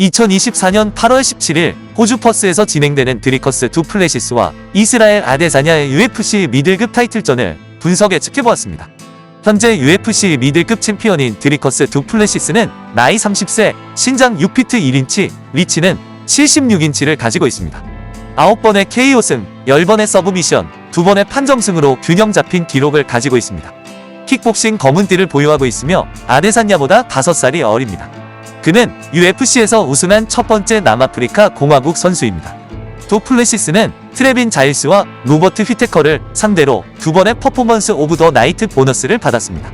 2024년 8월 17일 호주 퍼스에서 진행되는 드리커스 두플레시스와 이스라엘 아데사냐의 UFC 미들급 타이틀전을 분석 예측해보았습니다. 현재 UFC 미들급 챔피언인 드리커스 두플레시스는 나이 30세, 신장 6피트 1인치, 리치는 76인치를 가지고 있습니다. 9번의 KO승, 10번의 서브미션, 2번의 판정승으로 균형 잡힌 기록을 가지고 있습니다. 킥복싱 검은띠를 보유하고 있으며 아데사냐보다 5살이 어립니다. 그는 UFC에서 우승한 첫 번째 남아프리카 공화국 선수입니다. 두플레시스는 트레빈 자일스와 로버트 휘테커를 상대로 2번의 퍼포먼스 오브 더 나이트 보너스를 받았습니다.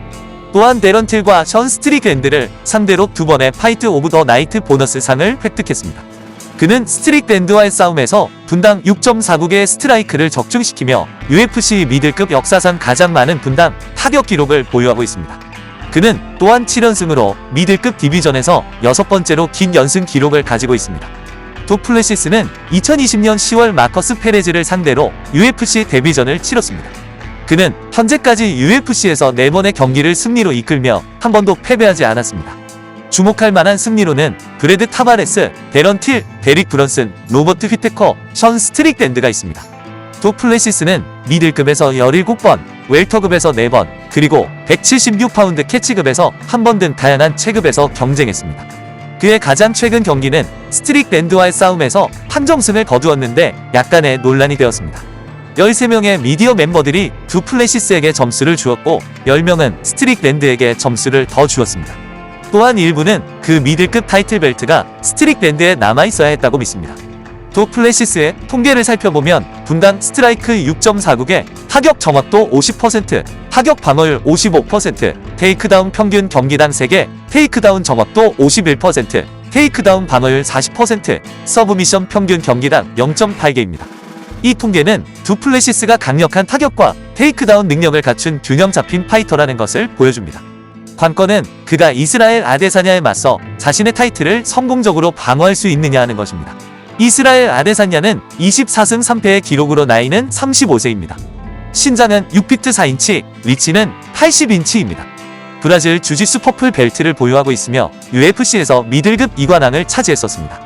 또한 데런 틸과 션 스트릭랜드를 상대로 2번의 파이트 오브 더 나이트 보너스 상을 획득했습니다. 그는 스트릭랜드와의 싸움에서 분당 6.49개의 스트라이크를 적중시키며 UFC 미들급 역사상 가장 많은 분당 타격 기록을 보유하고 있습니다. 그는 또한 7연승으로 미들급 디비전에서 6번째로 긴 연승 기록을 가지고 있습니다. 두플레시스는 2020년 10월 마커스 페레즈를 상대로 UFC 데뷔전을 치렀습니다. 그는 현재까지 UFC에서 4번의 경기를 승리로 이끌며 한 번도 패배하지 않았습니다. 주목할 만한 승리로는 브래드 타바레스, 데런 틸, 데릭 브런슨, 로버트 휘테커, 션 스트릭랜드가 있습니다. 두플레시스는 미들급에서 17번, 웰터급에서 4번, 그리고 176파운드 캐치급에서 1번 등 다양한 체급에서 경쟁했습니다. 그의 가장 최근 경기는 스트릭랜드와의 싸움에서 판정승을 거두었는데 약간의 논란이 되었습니다. 13명의 미디어 멤버들이 두플레시스에게 점수를 주었고 10명은 스트릭랜드에게 점수를 더 주었습니다. 또한 일부는 그 미들급 타이틀 벨트가 스트릭랜드에 남아있어야 했다고 믿습니다. 두플레시스의 통계를 살펴보면 분당 스트라이크 6.49개, 타격 정확도 50%, 타격 방어율 55%, 테이크다운 평균 경기당 3개, 테이크다운 정확도 51%, 테이크다운 방어율 40%, 서브미션 평균 경기당 0.8개입니다. 이 통계는 두플레시스가 강력한 타격과 테이크다운 능력을 갖춘 균형 잡힌 파이터라는 것을 보여줍니다. 관건은 그가 이스라엘 아데사냐에 맞서 자신의 타이틀을 성공적으로 방어할 수 있느냐 하는 것입니다. 이스라엘 아데사냐는 24승 3패의 기록으로 나이는 35세입니다. 신장은 6피트 4인치, 리치는 80인치입니다. 브라질 주짓수 퍼플 벨트를 보유하고 있으며 UFC에서 미들급 2관왕을 차지했었습니다.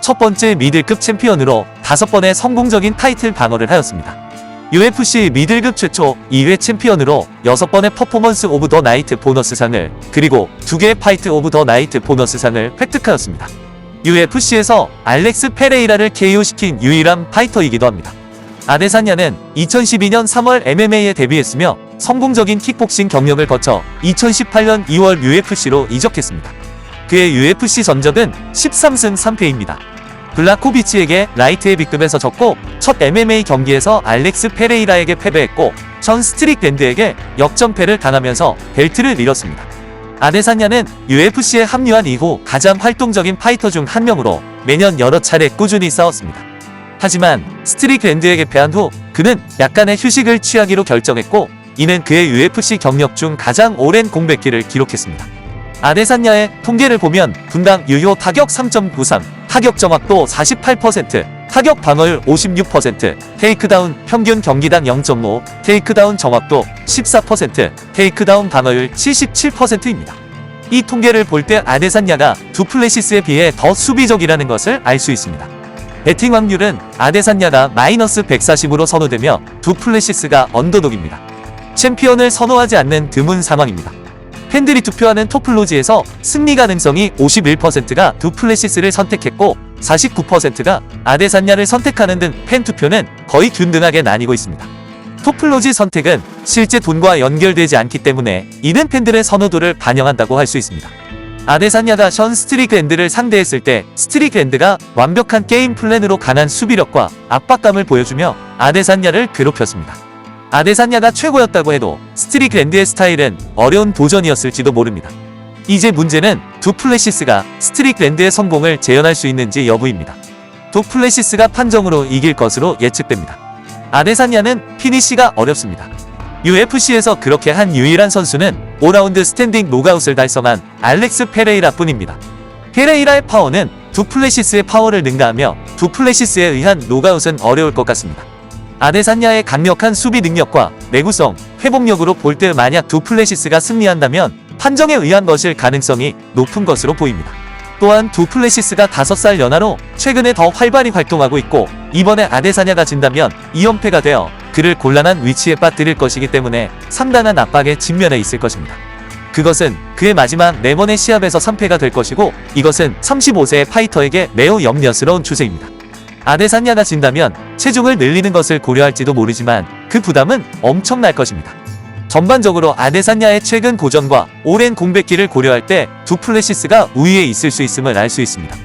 첫 번째 미들급 챔피언으로 5번의 성공적인 타이틀 방어를 하였습니다. UFC 미들급 최초 2회 챔피언으로 6번의 퍼포먼스 오브 더 나이트 보너스상을, 그리고 2개의 파이트 오브 더 나이트 보너스상을 획득하였습니다. UFC에서 알렉스 페레이라를 KO시킨 유일한 파이터이기도 합니다. 아데사냐는 2012년 3월 MMA에 데뷔했으며 성공적인 킥복싱 경력을 거쳐 2018년 2월 UFC로 이적했습니다. 그의 UFC 전적은 13승 3패입니다. 블라코비치에게 라이트 헤비급에서 졌고 첫 MMA 경기에서 알렉스 페레이라에게 패배했고 션 스트릭랜드에게 역전패를 당하면서 벨트를 잃었습니다. 아데사냐는 UFC에 합류한 이후 가장 활동적인 파이터 중 한 명으로 매년 여러 차례 꾸준히 싸웠습니다. 하지만 스트릭랜드에게 패한 후 그는 약간의 휴식을 취하기로 결정했고 이는 그의 UFC 경력 중 가장 오랜 공백기를 기록했습니다. 아데사냐의 통계를 보면 분당 유효 타격 3.93, 타격 정확도 48%, 타격 방어율 56%, 테이크다운 평균 경기당 0.5, 테이크다운 정확도 14%, 테이크다운 방어율 77%입니다. 이 통계를 볼 때 아데사냐가 두플레시스에 비해 더 수비적이라는 것을 알 수 있습니다. 배팅 확률은 아데사냐가 마이너스 140으로 선호되며 두플레시스가 언더독입니다. 챔피언을 선호하지 않는 드문 상황입니다. 팬들이 투표하는 토플로지에서 승리 가능성이 51%가 두플레시스를 선택했고 49%가 아데사냐를 선택하는 등 팬 투표는 거의 균등하게 나뉘고 있습니다. 토플로지 선택은 실제 돈과 연결되지 않기 때문에 이는 팬들의 선호도를 반영한다고 할 수 있습니다. 아데사냐가 션 스트릭랜드를 상대했을 때 스트릭랜드가 완벽한 게임 플랜으로 강한 수비력과 압박감을 보여주며 아데사냐를 괴롭혔습니다. 아데사냐가 최고였다고 해도 스트릭랜드의 스타일은 어려운 도전이었을지도 모릅니다. 이제 문제는 두플레시스가 스트릭랜드의 성공을 재현할 수 있는지 여부입니다. 두플레시스가 판정으로 이길 것으로 예측됩니다. 아데사냐는 피니시가 어렵습니다. UFC에서 그렇게 한 유일한 선수는 5라운드 스탠딩 노가웃을 달성한 알렉스 페레이라 뿐입니다. 페레이라의 파워는 두플레시스의 파워를 능가하며 두플레시스에 의한 노가웃은 어려울 것 같습니다. 아데사냐의 강력한 수비 능력과 내구성, 회복력으로 볼 때 만약 두플레시스가 승리한다면 판정에 의한 것일 가능성이 높은 것으로 보입니다. 또한 두플레시스가 5살 연하로 최근에 더 활발히 활동하고 있고 이번에 아데사냐가 진다면 2연패가 되어 그를 곤란한 위치에 빠뜨릴 것이기 때문에 상당한 압박에 직면해 있을 것입니다. 그것은 그의 마지막 4번의 시합에서 3패가 될 것이고 이것은 35세의 파이터에게 매우 염려스러운 추세입니다. 아데사냐가 진다면 체중을 늘리는 것을 고려할지도 모르지만 그 부담은 엄청날 것입니다. 전반적으로 아데사냐의 최근 고전과 오랜 공백기를 고려할 때 두플레시스가 우위에 있을 수 있음을 알 수 있습니다.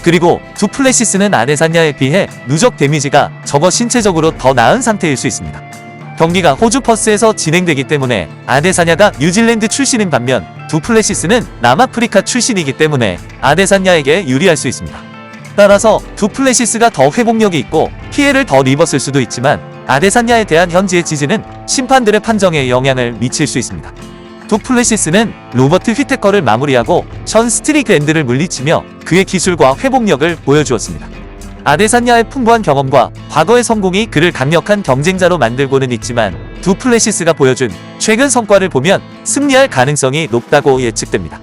그리고 두플레시스는 아데사냐에 비해 누적 데미지가 적어 신체적으로 더 나은 상태일 수 있습니다. 경기가 호주 퍼스에서 진행되기 때문에 아데사냐가 뉴질랜드 출신인 반면 두플레시스는 남아프리카 출신이기 때문에 아데사냐에게 유리할 수 있습니다. 따라서 두플레시스가 더 회복력이 있고 피해를 덜 입었을 수도 있지만 아데사냐에 대한 현지의 지지는 심판들의 판정에 영향을 미칠 수 있습니다. 두플레시스는 로버트 휘테커를 마무리하고 션 스트리크랜드를 물리치며 그의 기술과 회복력을 보여주었습니다. 아데사냐의 풍부한 경험과 과거의 성공이 그를 강력한 경쟁자로 만들고는 있지만 두플레시스가 보여준 최근 성과를 보면 승리할 가능성이 높다고 예측됩니다.